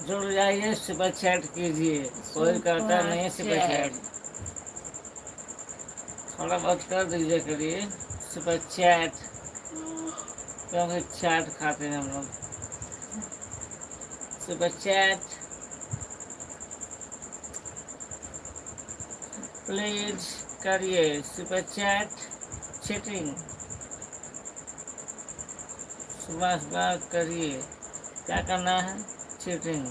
जुड़ जाइए, super chat कीजिए। कोई करता सुपर नहीं सुपर चैट। चैट। थोड़ा बहुत कर दीजिए करिए सुपर चैट, क्योंकि चैट खाते हैं हम लोग। सुपर चैट प्लीज करिए, सुपर चैट चैटिंग सुबह सुबह करिए। क्या करना है? चैटिंग।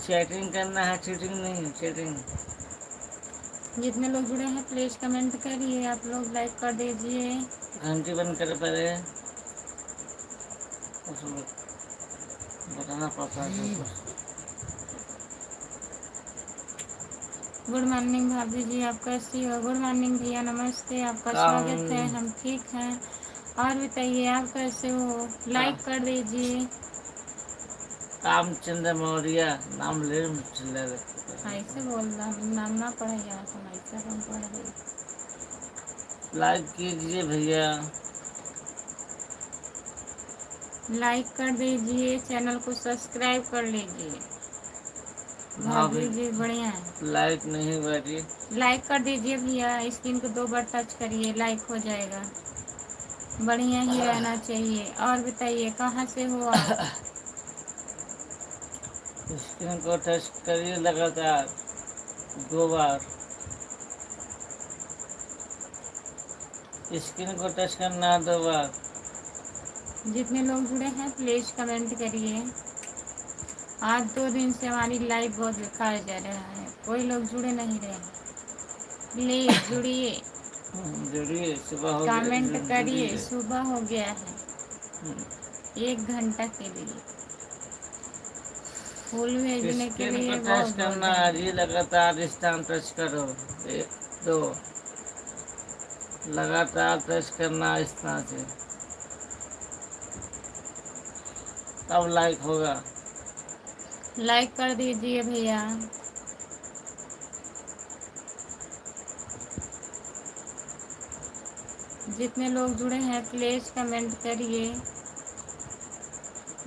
चैटिंग करना है, चीटिंग नहीं, चैटिंग। जितने लोग जुड़े हैं प्लीज कमेंट करिए, आप लोग लाइक कर दीजिए। घंटी बंद कर पहले, उसमें बताना पड़ता है कुछ। गुड मॉर्निंग भाभी जी, आप कैसी हो? गुड मॉर्निंग भैया, नमस्ते, आपका काम स्वागत है। हम ठीक हैं। और बताइए आप कैसे हो? का, लाइक कर दीजिए। कामचंद्र मौर्य नाम ले चिल्ला ऐसे बोल रहा नाम ना पढ़े यहाँ हम ऐसा कौन पढ़ रही। लाइक कीजिए भैया। लाइक कर दीजिए, चैनल को सब्सक्राइब कर लीजिए। भाभी जी बढ़िया है। लाइक नहीं बैठी। लाइक कर दीजिए भैया, स्क्रीन को 2 बार टच करिए, लाइक हो जाएगा। बढ़िया ही रहना चाहिए। और बताइए कहाँ से हो आप? स्क्रीन को टच करिए लगातार 2 बार। स्क्रीन को टच करना है 2 बार। जितने लोग जुड़े हैं प्लीज कमेंट करिए। आज 2 दिन से हमारी लाइव बहुत दिखाया जा रहा है, कोई लोग जुड़े नहीं रहे हैं। प्लीज जुड़िए, जुड़िए, सुबह हो कमेंट गया, करिए। जुड़िए। सुबह हो गया है, 1 घंटा के लिए फूल भेजने के स्क्रीन को लिए टच बहुत बहुत करना है जी, धन्यवाद। लगातार स्थान टच करो। 1 2 लगातार टच करना इस तरह से, तब लाइक होगा। लाइक कर दीजिए भैया। जितने लोग जुड़े हैं प्लीज कमेंट करिए,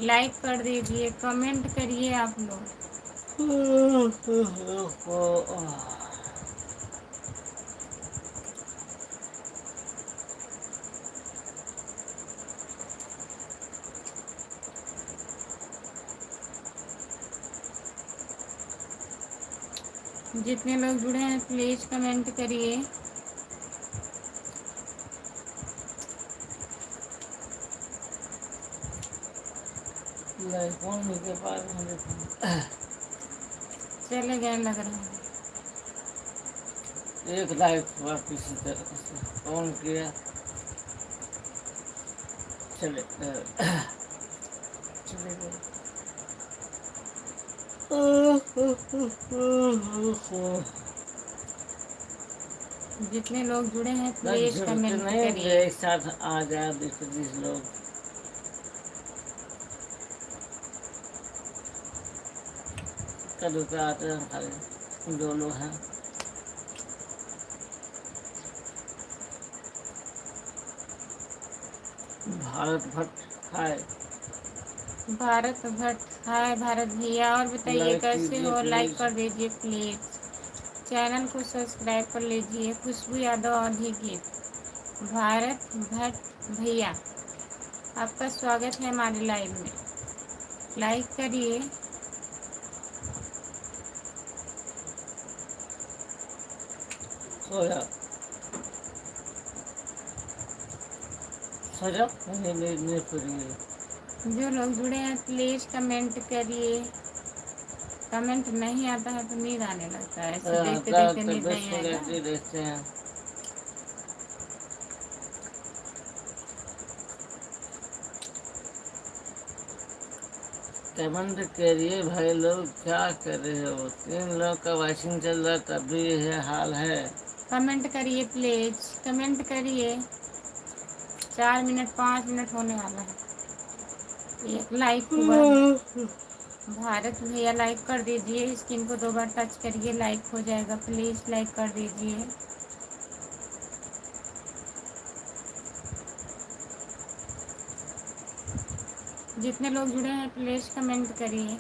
लाइक कर दीजिए, कमेंट करिए आप लोग। जितने लोग जुड़े हैं प्लीज कमेंट करिए। लाइक होने के बाद हम चले गए लग रहा है। एक लाइक हुआ किसी तरह से, फोन किया चले चले गए। जितने लोग जुड़े हैं बस प्लीज झुरते कमेंट नहीं, करिए। एक साथ आ जाए 20-30 लोग। कल के आते हैं खाली 2 लोग हैं। भारत भट्ट हाय। भारत भट्ट हाय भारत भैया। और बताइए लाइक कैसे कीजिए हो? Like please. कर दीजिए प्लीज। चैनल को सब्सक्राइब कर लीजिए। खुशबू यादव अधिगीत। भारत भट्ट भैया, आपका स्वागत है हमारे लाइव में। लाइक करिए। सो जा, सो जा, नहीं करिए। जो लोग जुड़े हैं प्लीज कमेंट करिए। कमेंट नहीं आता है तो नींद आने लगता है, ऐसे देखते देखते नींद तबियत नहीं सो आएगा। जाती, देखते हैं। कमेंट करिए भाई लोग, क्या कर रहे हो? 3 लोग का वॉचिंग चल रहा, तब भी यह हाल है। कमेंट करिए प्लीज, कमेंट करिए। 4 मिनट 5 मिनट होने वाला है, एक लाइक हुआ है। भारत भैया लाइक कर दीजिए, स्क्रीन को 2 बार टच करिए, लाइक हो जाएगा। प्लीज लाइक कर दीजिए। जितने लोग जुड़े हैं प्लीज़ कमेंट करिए।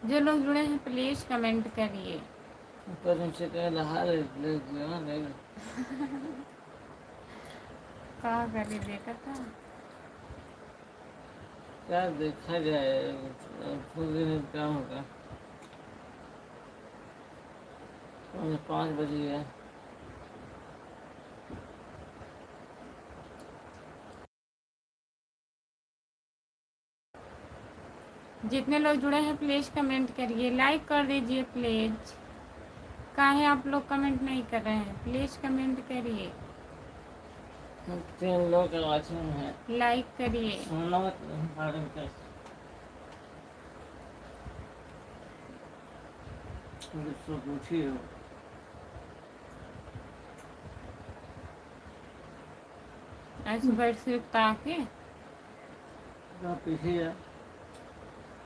जो लोग जुड़े हैं प्लीज़ कमेंट करिए। ऊपर नीचे का लहा ले लेना नहीं। कहाँ करिए देखा था। क्या देखा जाए, थोड़ी देर में क्या होगा। 5 बज गया। जितने लोग जुड़े हैं प्लीज़ कमेंट करिए, लाइक कर दीजिए प्लीज़। काहे आप लोग कमेंट नहीं कर रहे हैं, प्लीज़ कमेंट करिए, 3 लोग का वाचिंग है। लाइक करिए। सुनना मत बारे में कैसे मुझसे पूछी हो। ऐसे बैठ से ताके पीछे जा,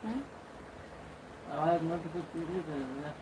हैं? आवाज मत कुछ पीछे कर।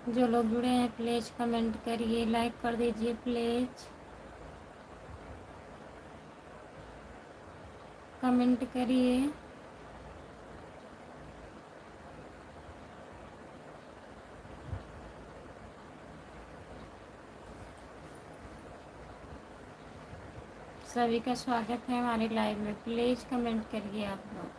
जो लोग जुड़े हैं प्लीज़ कमेंट करिए, लाइक कर दीजिए प्लीज़, कमेंट करिए। सभी का स्वागत है हमारे लाइव में, प्लीज़ कमेंट करिए आप लोग।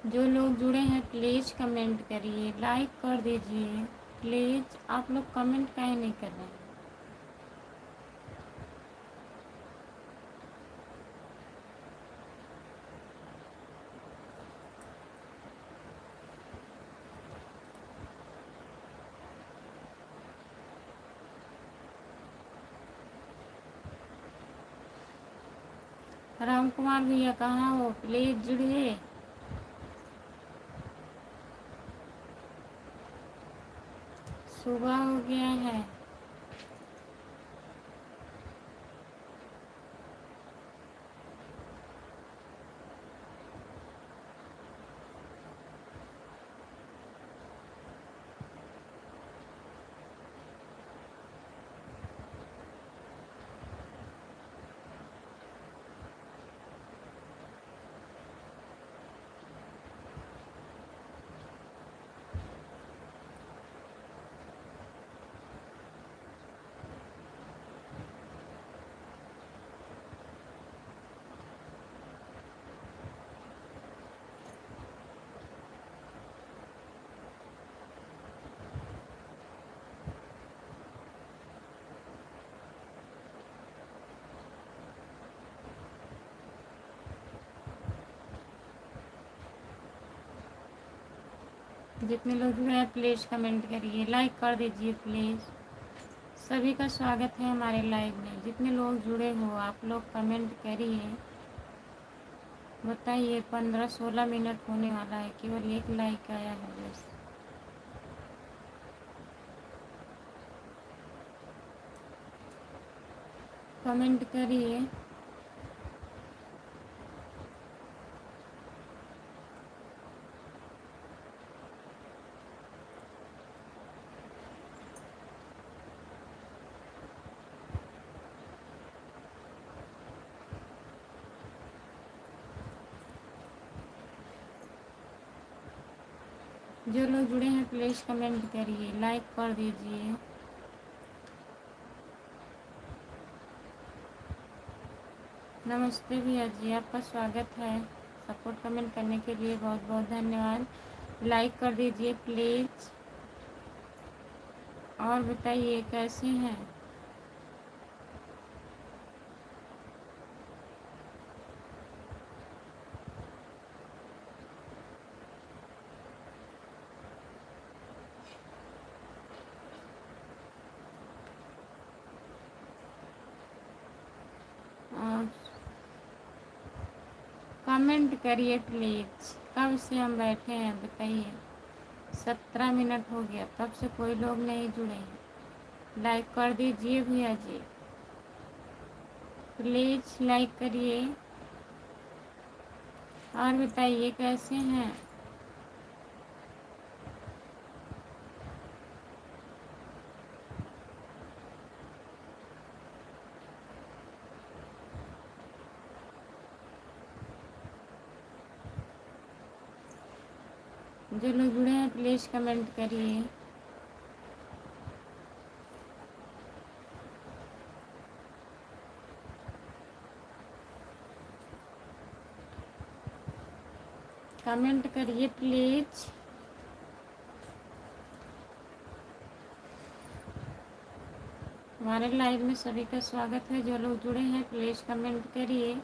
जो लोग जुड़े हैं प्लीज़ कमेंट करिए, लाइक कर दीजिए प्लीज़। आप लोग कमेंट काहे नहीं कर रहे हैं? राम कुमार भैया कहाँ हो, प्लीज़ जुड़िए। सुबह हो गया है। जितने लोग जुड़े हैं प्लीज़ कमेंट करिए, लाइक कर दीजिए प्लीज़। सभी का स्वागत है हमारे लाइव में। जितने लोग जुड़े हो आप लोग कमेंट करिए। बताइए 15-16 मिनट होने वाला है, केवल एक लाइक आया है बस। कमेंट करिए। जो लोग जुड़े हैं प्लीज़ कमेंट करिए, लाइक कर दीजिए। नमस्ते भैया जी, आपका स्वागत है। सपोर्ट कमेंट करने के लिए बहुत बहुत धन्यवाद। लाइक कर दीजिए प्लीज़। और बताइए कैसे हैं? और कमेंट करिए प्लीज़। कब से हम बैठे हैं बताइए? 17 मिनट हो गया, तब से कोई लोग नहीं जुड़े हैं। लाइक कर दीजिए भैया जी, प्लीज़ लाइक करिए। और बताइए कैसे हैं? जो लोग जुड़े हैं प्लीज़ कमेंट करिए। कमेंट करिए प्लीज़। हमारे लाइव में सभी का स्वागत है। जो लोग जुड़े हैं प्लीज़ कमेंट करिए,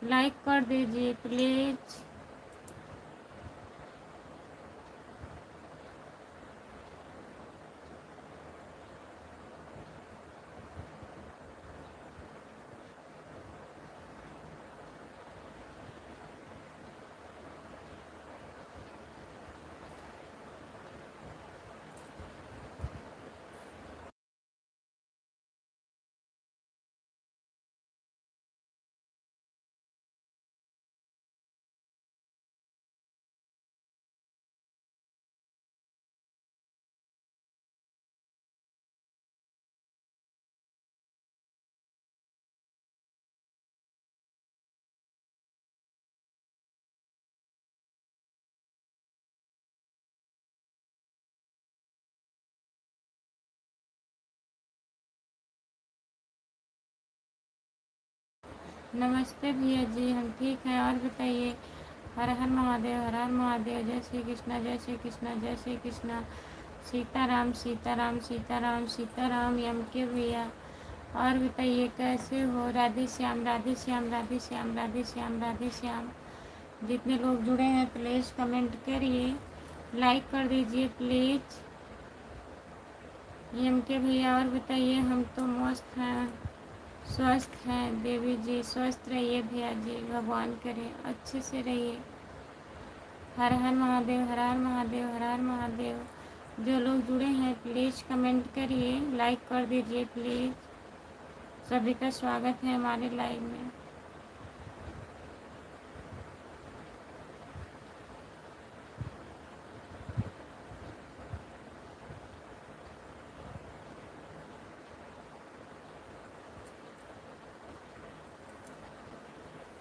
लाइक कर दीजिए प्लीज़। नमस्ते भैया जी, हम ठीक हैं। और बताइए। हर हर महादेव, हर हर महादेव। जय श्री कृष्णा, जय श्री कृष्णा, जय श्री कृष्णा। सीताराम सीताराम सीताराम सीताराम। यम के भैया। और बताइए कैसे हो। राधे श्याम राधे श्याम राधे श्याम राधे श्याम राधे श्याम। जितने लोग जुड़े हैं प्लीज़ कमेंट करिए, लाइक कर दीजिए प्लीज़। यम के भैया। और बताइए। हम तो मस्त हैं, स्वस्थ हैं। देवी जी स्वस्थ रहिए भैया जी, भगवान करे अच्छे से रहिए। हर हर महादेव, हर हर महादेव, हर हर महादेव। जो लोग जुड़े हैं प्लीज़ कमेंट करिए, लाइक कर दीजिए प्लीज़। सभी का स्वागत है हमारे लाइव में।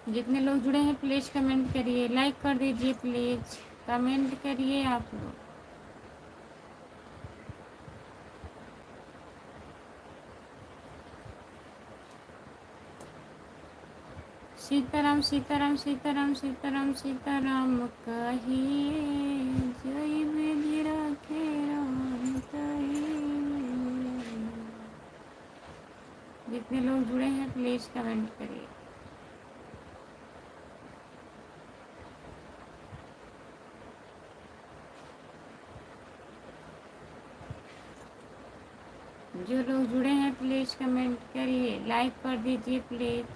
जितने लोग जुड़े हैं प्लीज़ कमेंट करिए, लाइक कर दीजिए प्लीज़। कमेंट करिए आप लोग। सीताराम सीताराम सीताराम सीताराम सीताराम कहिए। जय विधि राखे राम कहिए। जितने लोग जुड़े हैं प्लीज़ कमेंट करिए। जो लोग जुड़े हैं प्लीज़ कमेंट करिए, लाइक कर दीजिए प्लीज़।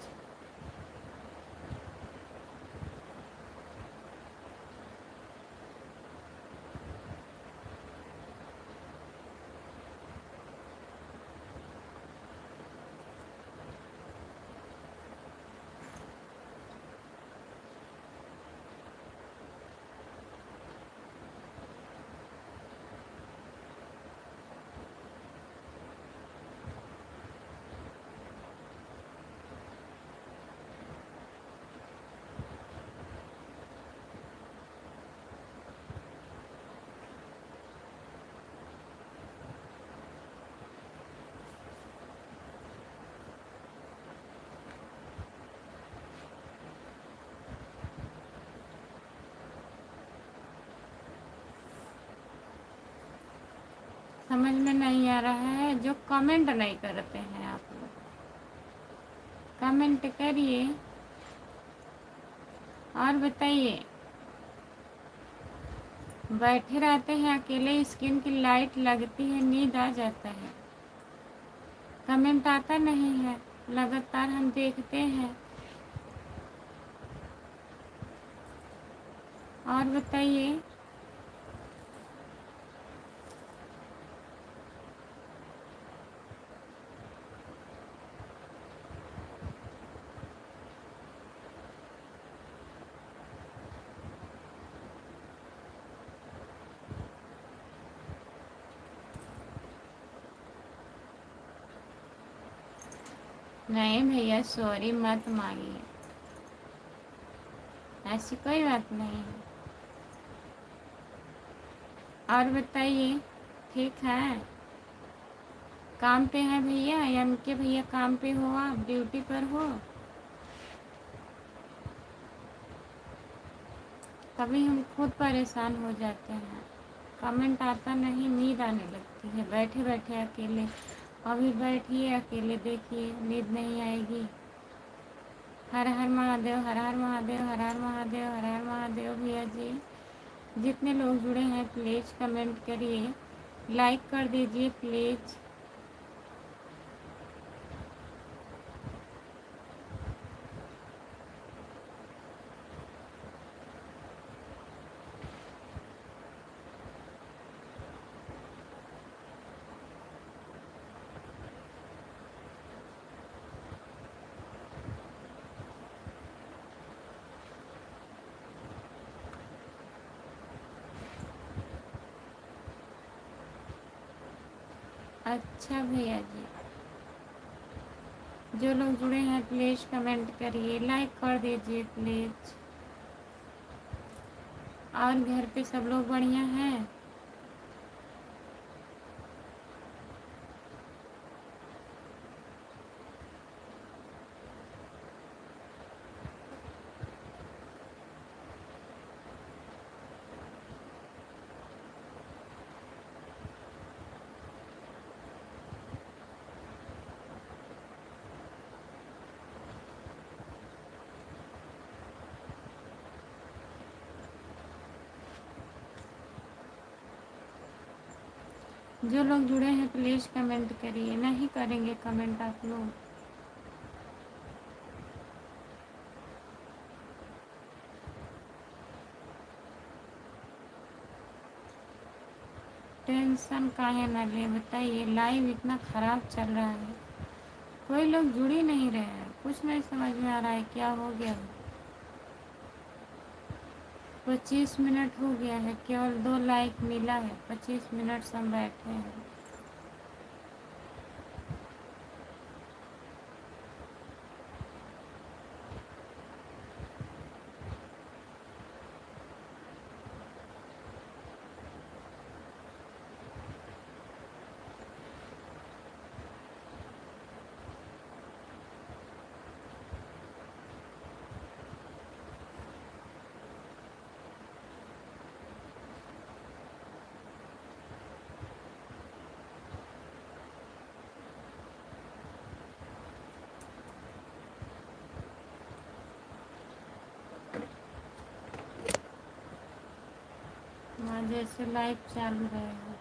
समझ में नहीं आ रहा है जो कमेंट नहीं करते हैं आप लोग, कमेंट करिए। और बताइए। बैठे रहते हैं अकेले, स्किन की लाइट लगती है, नींद आ जाता है, कमेंट आता नहीं है। लगातार हम देखते हैं। और बताइए। नहीं भैया सॉरी मत मांगिए, ऐसी कोई बात नहीं है। और बताइए। ठीक है। काम पे है भैया, एम के भैया काम पे हो, आप ड्यूटी पर हो। कभी हम खुद परेशान हो जाते हैं, कमेंट आता नहीं, नींद आने लगती है बैठे बैठे अकेले। अभी बैठिए अकेले, देखिए नींद नहीं आएगी। हर हर महादेव, हर हर महादेव, हर हर महादेव, हर हर महादेव भैया जी। जितने लोग जुड़े हैं प्लीज़ कमेंट करिए, लाइक कर दीजिए प्लीज़। अच्छा भैया जी। जो लोग जुड़े हैं प्लीज़ कमेंट करिए, लाइक कर दीजिए प्लीज़। और घर पे सब लोग बढ़िया हैं। जो लोग जुड़े हैं प्लीज़ कमेंट करिए। नहीं करेंगे कमेंट आप लोग? टेंशन काहे ना ले, बताइए। लाइव इतना ख़राब चल रहा है, कोई लोग जुड़ ही नहीं रहे हैं। कुछ नहीं समझ में आ रहा है क्या हो गया है। 25 मिनट हो गया है, केवल 2 लाइक मिला है। 25 मिनट से हम बैठे हैं। हाँ, जैसे लाइव चालू रहेगा।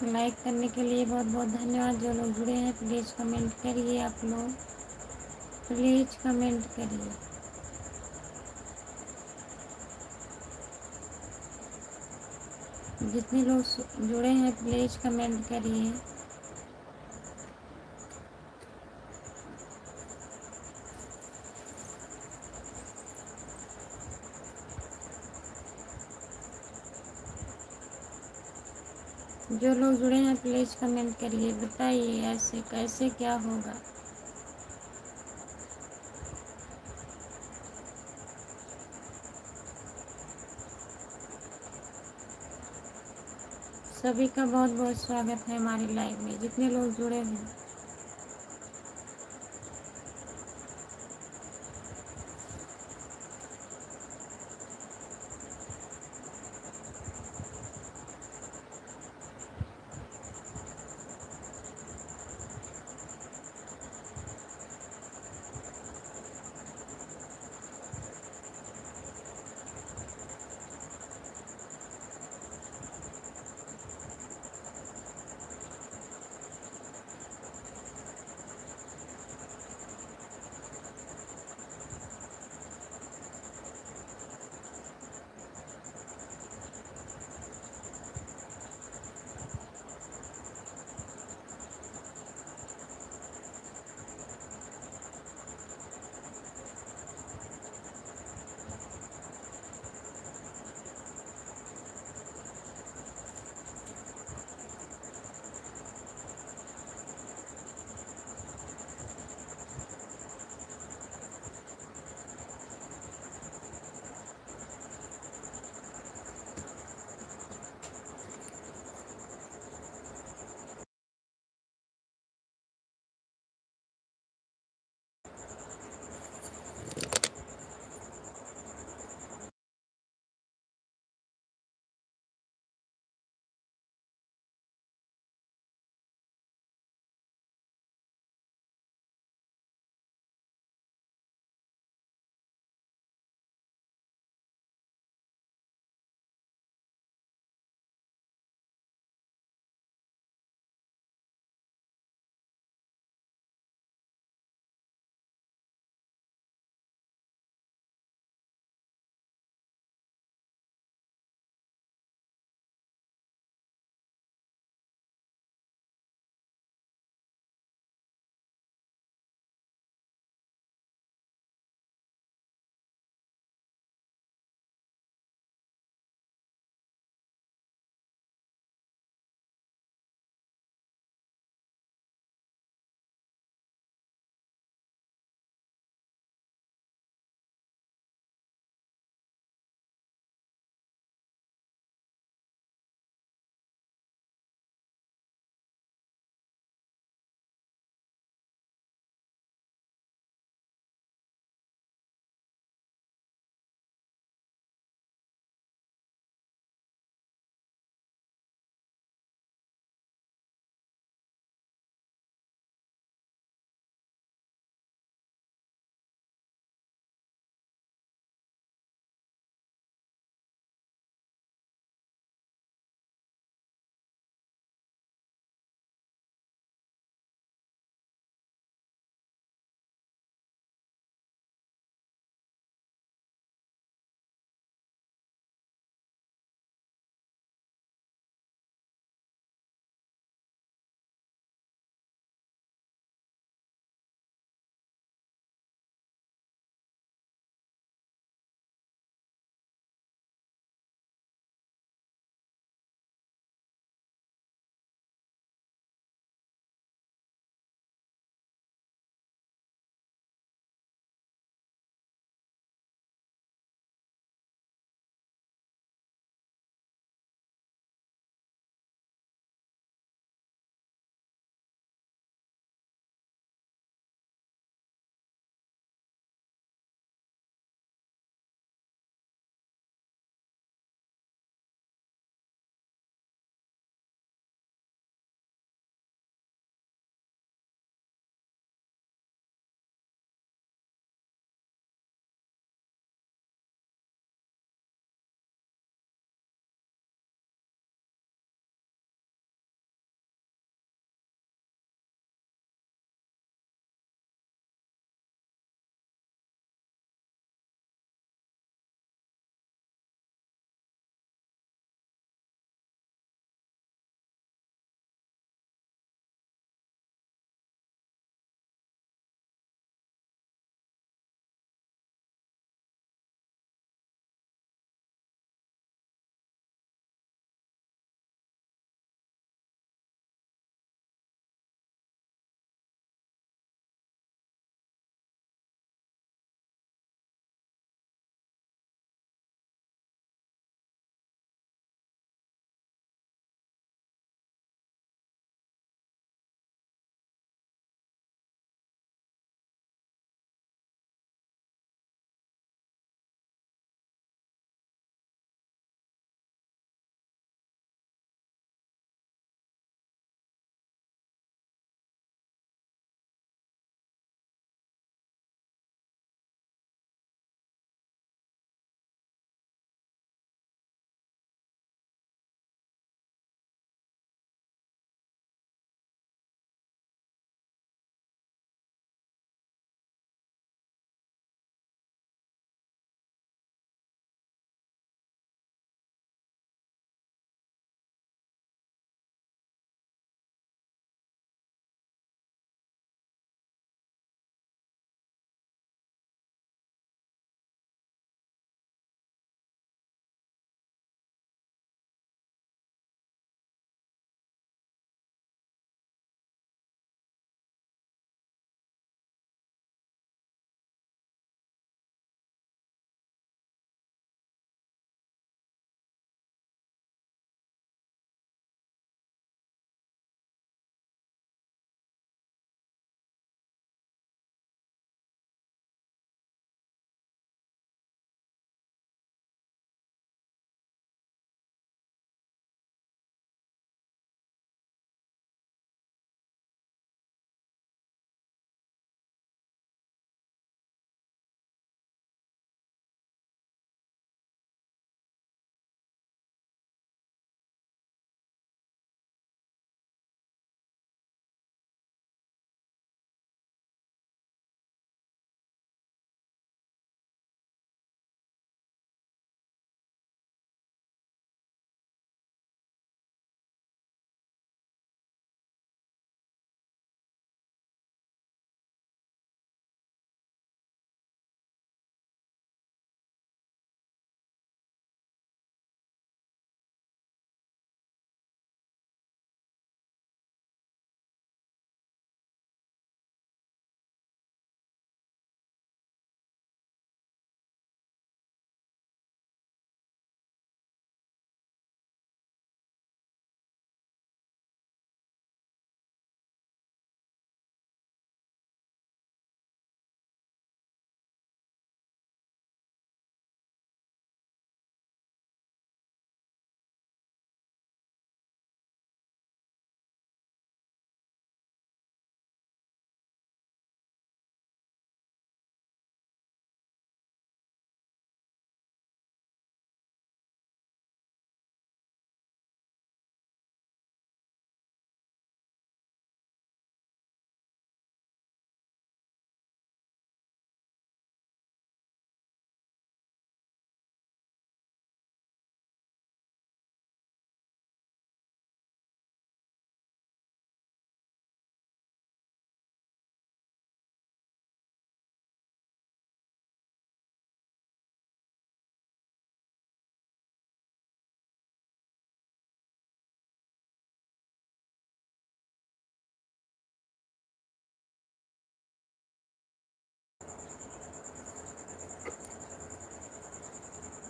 लाइक करने के लिए बहुत बहुत धन्यवाद। जो लोग जुड़े हैं प्लीज़ कमेंट करिए, आप लोग प्लीज़ कमेंट करिए। जितने लोग जुड़े हैं प्लीज़ कमेंट करिए। जो लोग जुड़े हैं प्लीज़ कमेंट करिए, बताइए ऐसे कैसे क्या होगा। सभी का बहुत बहुत स्वागत है हमारी लाइव में, जितने लोग जुड़े हैं।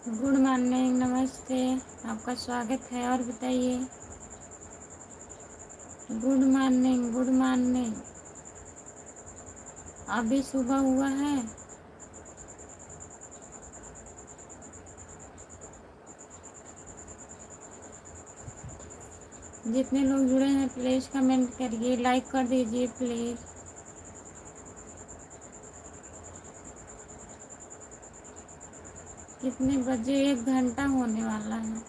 गुड मॉर्निंग, नमस्ते, आपका स्वागत है। और बताइए। Good morning, good morning. अभी सुबह हुआ है। जितने लोग जुड़े हैं प्लीज़ कमेंट करिए, लाइक कर दीजिए प्लीज़। कितने बजे? 1 घंटा होने वाला है।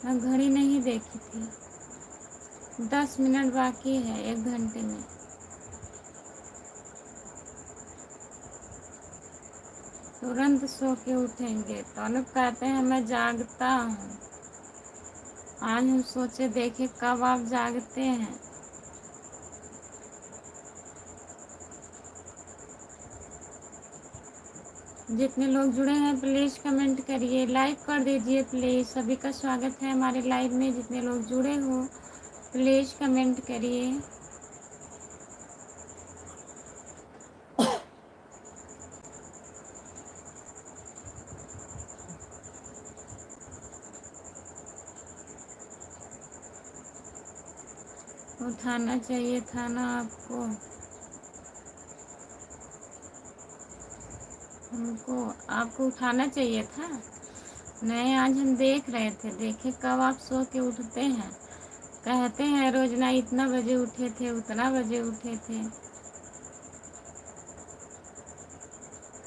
मैं घड़ी नहीं देखी थी। 10 मिनट बाकी है 1 घंटे में। तुरंत सो के उठेंगे तो अनुप कहते हैं मैं जागता हूँ। आज हम सोचे देखे कब आप जागते हैं। जितने लोग जुड़े हैं प्लीज़ कमेंट करिए, लाइक कर दीजिए प्लीज़। सभी का स्वागत है हमारे लाइव में। जितने लोग जुड़े हो प्लीज़ कमेंट करिए। उठाना चाहिए था ना आपको, हमको आपको उठाना चाहिए था। नहीं, आज हम देख रहे थे, देखे कब आप सो के उठते हैं। कहते हैं रोजना इतना बजे उठे थे, उतना बजे उठे थे।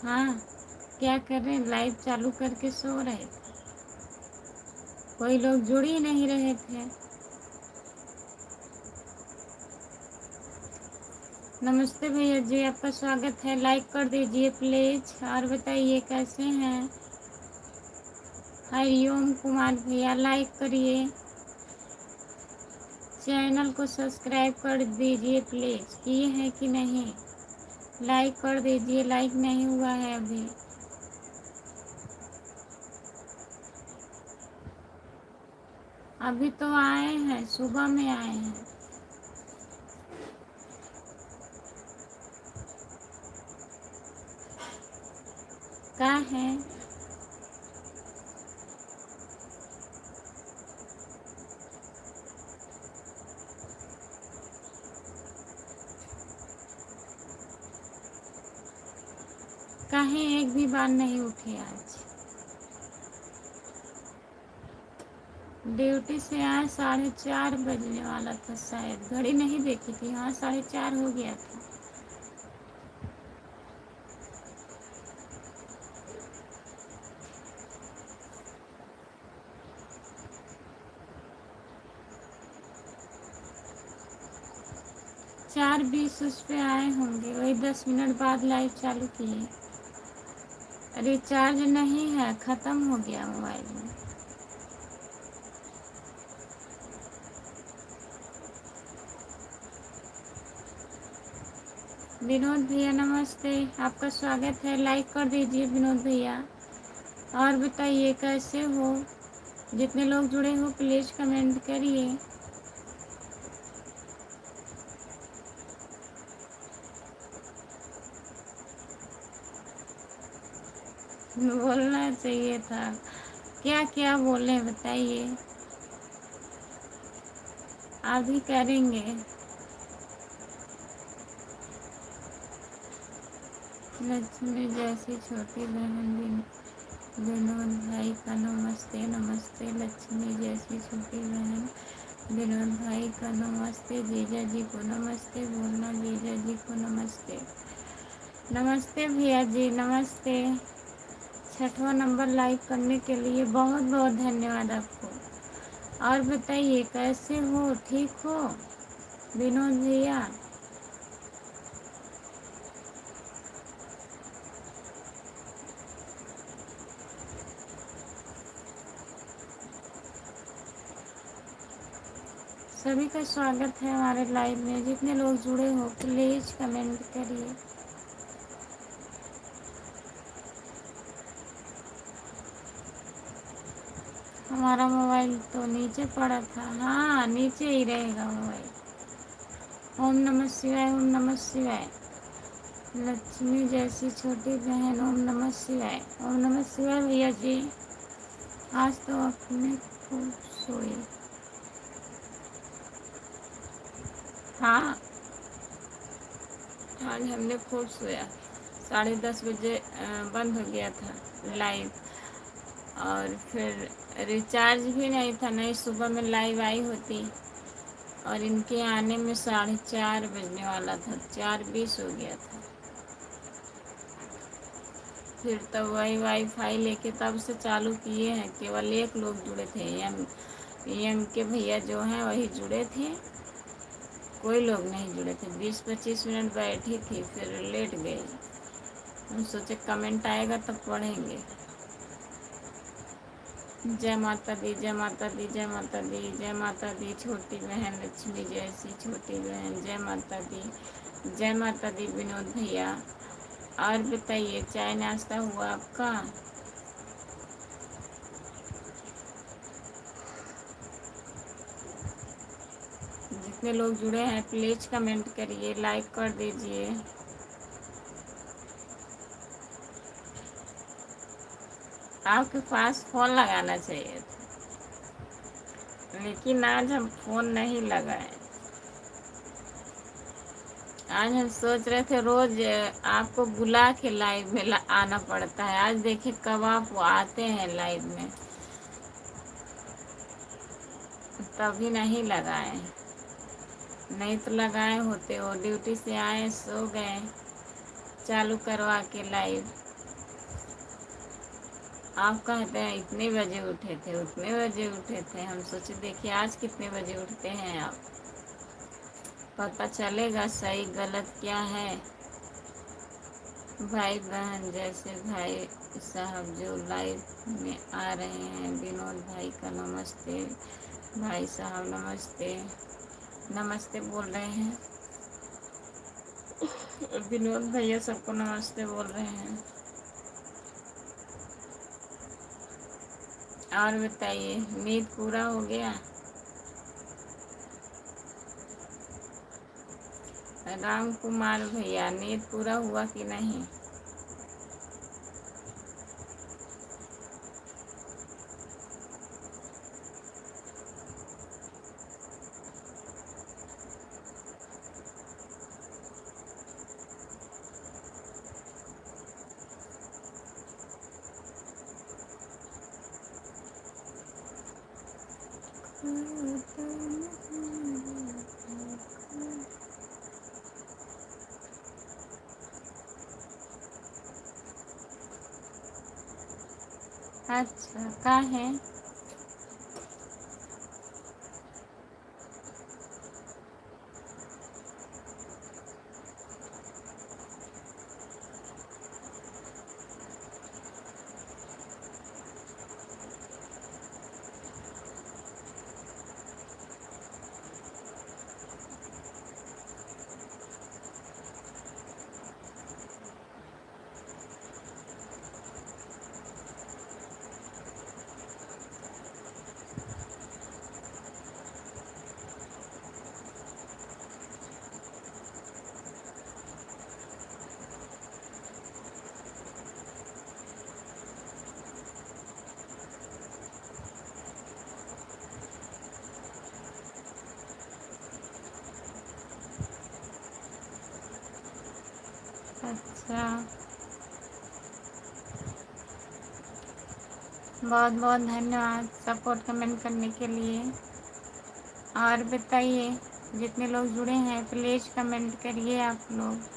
हाँ, क्या कर रहे हैं? लाइव चालू करके सो रहे थे। कोई लोग जुड़ ही नहीं रहे थे। नमस्ते भैया जी, आपका स्वागत है। लाइक कर दीजिए प्लीज। और बताइए कैसे हैं। हरिओम कुमार भैया, लाइक करिए, चैनल को सब्सक्राइब कर दीजिए प्लीज। किए हैं कि नहीं? लाइक कर दीजिए, लाइक नहीं हुआ है अभी। अभी तो आए हैं, सुबह में आए हैं। क्या है? कहीं एक भी बार नहीं उठे आज। ड्यूटी से आए 4:30 बजने वाला था शायद, घड़ी नहीं देखी थी। हाँ, 4:30 हो गया था। चार 20 उस पे आए होंगे, वही 10 मिनट बाद लाइव चालू किए। रिचार्ज नहीं है, ख़त्म हो गया मोबाइल में। विनोद भैया नमस्ते, आपका स्वागत है। लाइक कर दीजिए विनोद भैया। और बताइए कैसे हो। जितने लोग जुड़े हो प्लीज़ कमेंट करिए। बोलना चाहिए था। क्या क्या बोले बताइए। आप भी करेंगे। लक्ष्मी जैसी छोटी बहन विनोद भाई का नमस्ते। नमस्ते लक्ष्मी जैसी छोटी बहन विनोद भाई का नमस्ते। जीजा जी को नमस्ते बोलना, जीजा जी को नमस्ते। नमस्ते भैया जी, नमस्ते। 6वां नंबर लाइक करने के लिए बहुत बहुत धन्यवाद आपको। और बताइए कैसे हो, ठीक हो विनोद भैया? सभी का स्वागत है हमारे लाइव में। जितने लोग जुड़े हो प्लीज़ कमेंट करिए। हमारा मोबाइल तो नीचे पड़ा था। हाँ, नीचे ही रहेगा मोबाइल। ओम नमः शिवाय, ओम नमः शिवाय। लक्ष्मी जैसी छोटी बहन। ओम नमः शिवाय। ओम नमः शिवाय भैया जी। आज तो अपने खूब सोए। हाँ, आज हमने खूब सोया। 10:30 बजे बंद हो गया था लाइव, और फिर रिचार्ज भी नहीं था, नहीं सुबह में लाइव आई होती, और इनके आने में 4:30 बजने वाला था, 4:20 हो गया था। फिर तब वही वाईफाई लेके तब से चालू किए हैं। केवल एक लोग जुड़े थे, एम के भैया जो हैं वही जुड़े थे, कोई लोग नहीं जुड़े थे। 20-25 मिनट बैठी थी, फिर लेट गई। हम सोचे कमेंट आएगा तब पढ़ेंगे। जय माता दी, जय माता दी, जय माता दी, जय माता दी। छोटी बहन लक्ष्मी जैसी छोटी बहन, जय माता दी, जय माता दी। विनोद भैया, और बताइए, चाय नाश्ता हुआ आपका? जितने लोग जुड़े हैं प्लीज कमेंट करिए, लाइक कर दीजिए। आपके पास फोन लगाना चाहिए था, लेकिन आज हम फोन नहीं लगाए। आज हम सोच रहे थे रोज आपको बुला के लाइव में आना पड़ता है। आज देखिए कब आप आते हैं लाइव में, तभी नहीं लगाए, नहीं तो लगाए होते। वो ड्यूटी से आए, सो गए, चालू करवा के लाइव। आप कहते हैं इतने बजे उठे थे, उतने बजे उठे थे। हम सोचे देखिए आज कितने बजे उठते हैं आप, पता चलेगा सही गलत क्या है। भाई बहन जैसे भाई साहब जो लाइव में आ रहे हैं, विनोद भाई का नमस्ते। भाई साहब नमस्ते, नमस्ते बोल रहे हैं। विनोद भैया सबको नमस्ते बोल रहे हैं। और बताइए, नींद पूरा हो गया? राम कुमार भैया, नींद पूरा हुआ कि नहीं? अच्छा, का है? अच्छा, बहुत बहुत धन्यवाद सपोर्ट कमेंट करने के लिए। और बताइए, जितने लोग जुड़े हैं प्लीज कमेंट करिए आप लोग।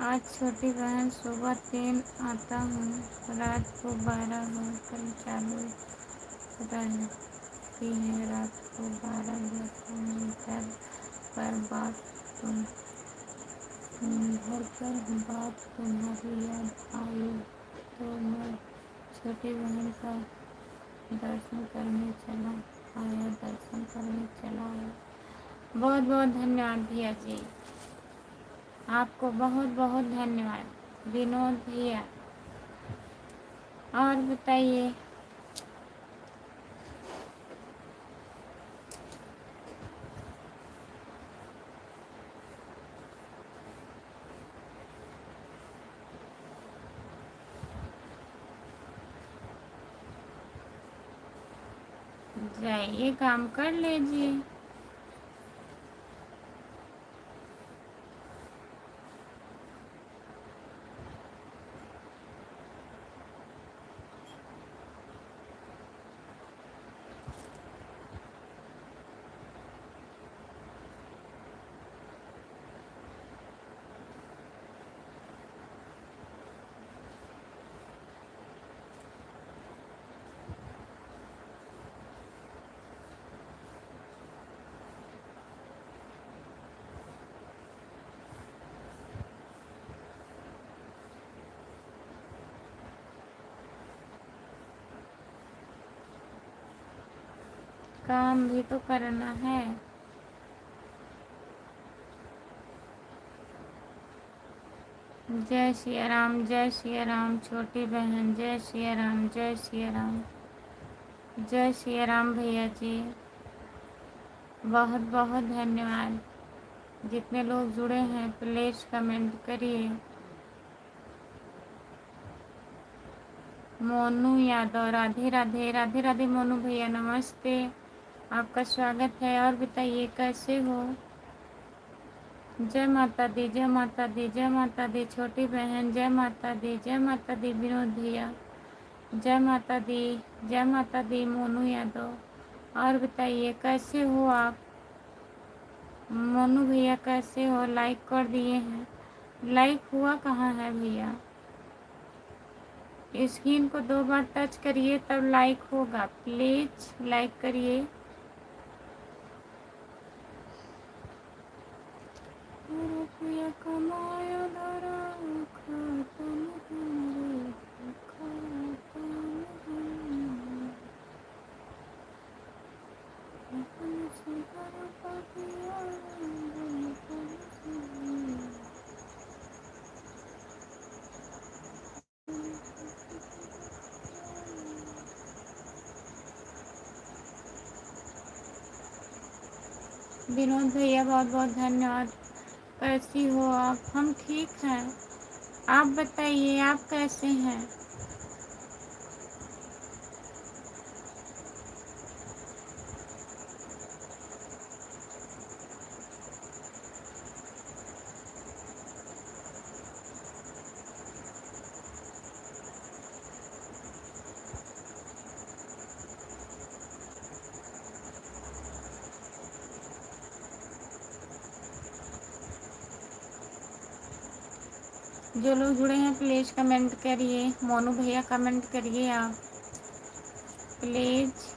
आज छोटी बहन सुबह 3 आता हूँ, रात को 12 होकर चालू रहती है। रात को 12 मीटर पर बात तुम घर पर बात तुम्हारी याद आई तो मैं छोटी बहन का दर्शन करने चला आया। बहुत बहुत धन्यवाद भैया जी, आपको बहुत बहुत धन्यवाद विनोद भैया। और बताइए, जाइए काम कर लीजिए। काम भी तो करना है। जय सिया राम, जय सिया राम छोटी बहन, जय सिया राम, जय सिया राम, जय सिया राम भैया जी। बहुत बहुत धन्यवाद। जितने लोग जुड़े हैं प्लीज कमेंट करिए। मोनू यादव, राधे राधे, राधे राधे मोनू भैया, नमस्ते, आपका स्वागत है। और बताइए कैसे हो? जय माता दी, जय माता दी, जय माता दी छोटी बहन, जय माता दी, जय माता दी विनोद भैया, जय माता दी, जय माता दी मोनू यादव। और बताइए कैसे हो आप? मोनू भैया कैसे हो? लाइक कर दिए हैं, लाइक हुआ कहाँ है भैया? स्क्रीन को 2 बार टच करिए तब लाइक होगा, प्लीज लाइक करिए। रुपया कमाया धरा खाता नहीं, खाता नहीं, अपने से घर पर दिया विनोद भैया, बहुत बहुत धन्यवाद। कैसी हो आप? हम ठीक हैं, आप बताइए आप कैसे हैं? जो लोग जुड़े हैं प्लीज़ कमेंट करिए। मोनू भैया कमेंट करिए आप प्लीज़।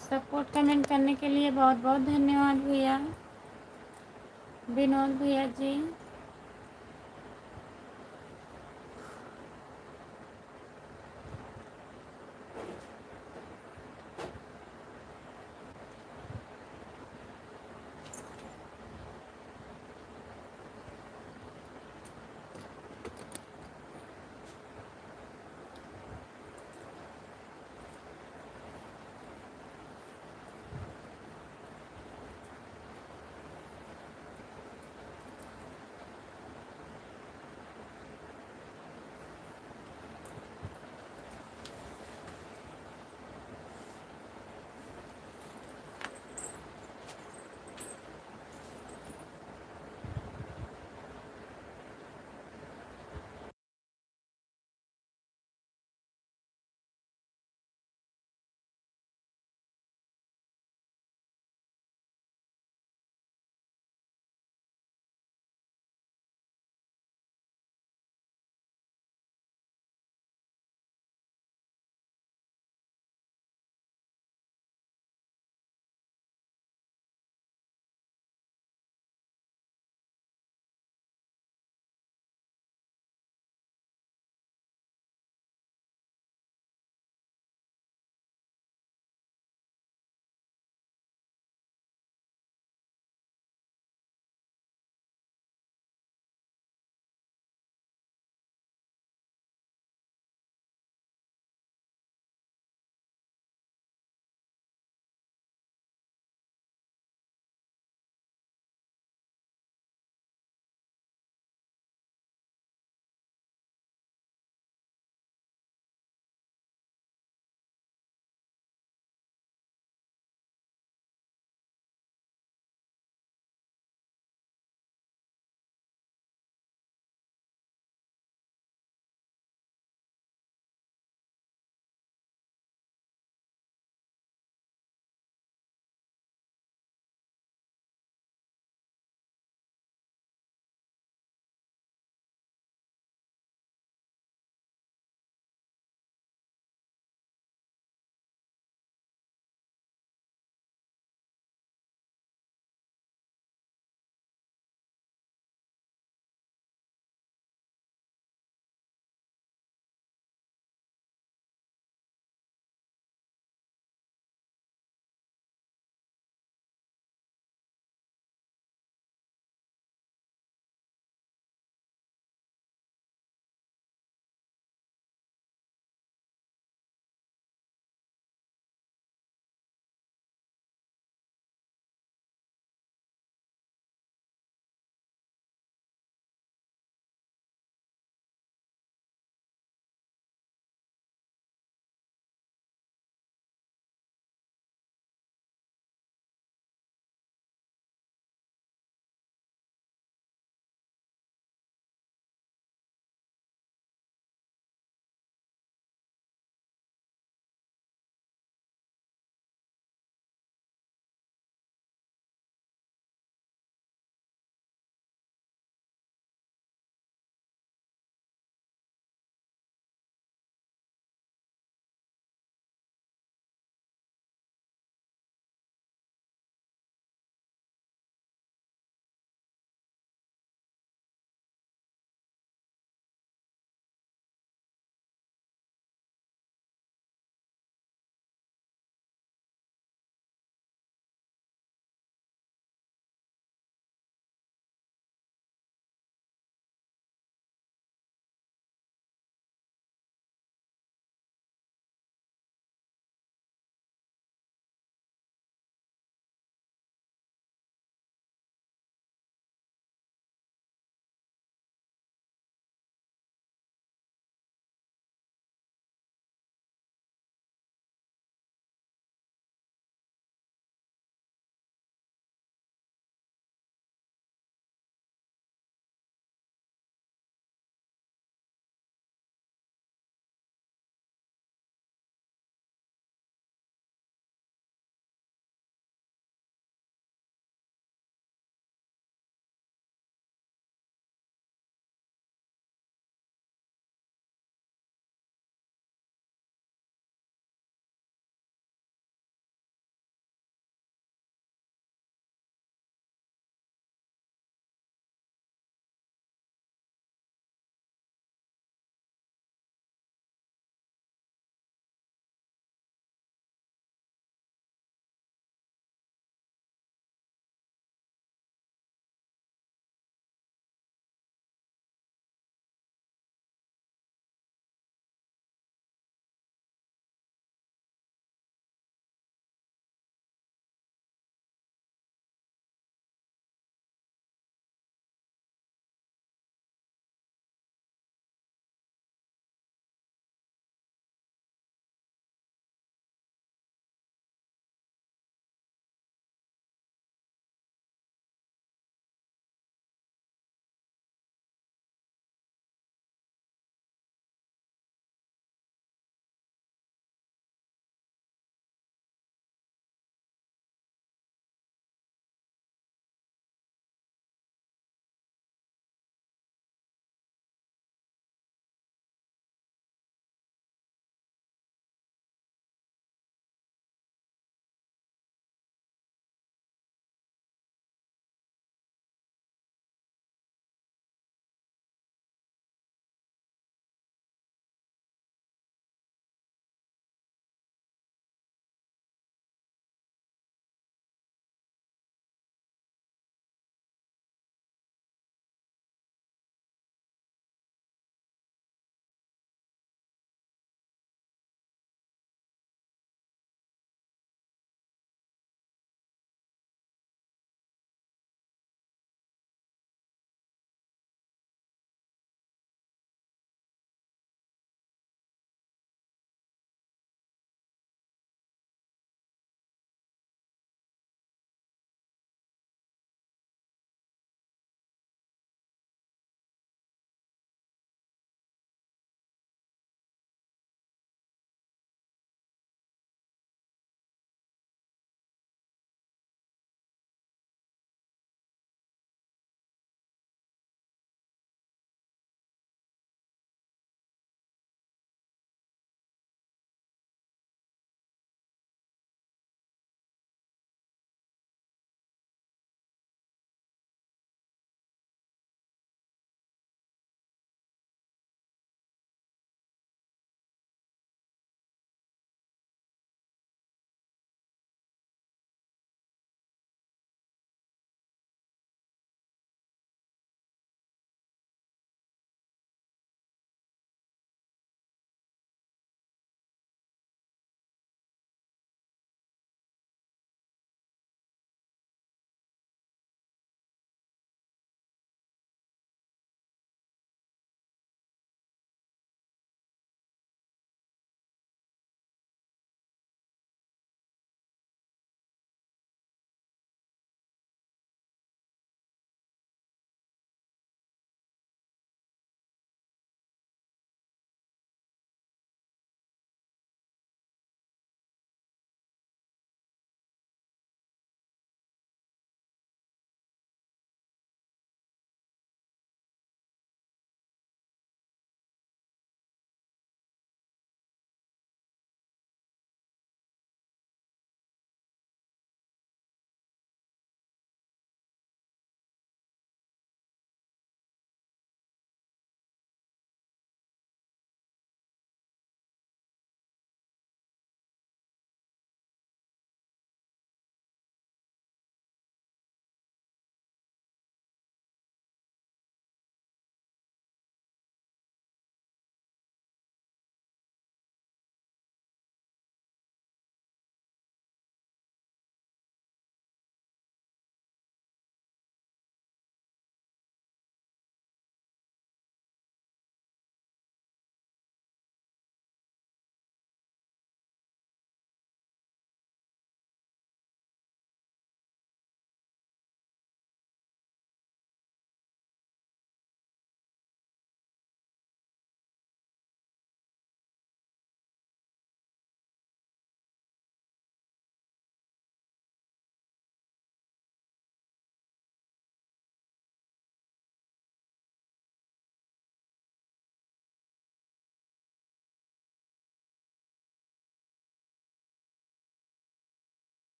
सपोर्ट कमेंट करने के लिए बहुत बहुत धन्यवाद भैया, विनोद भैया जी।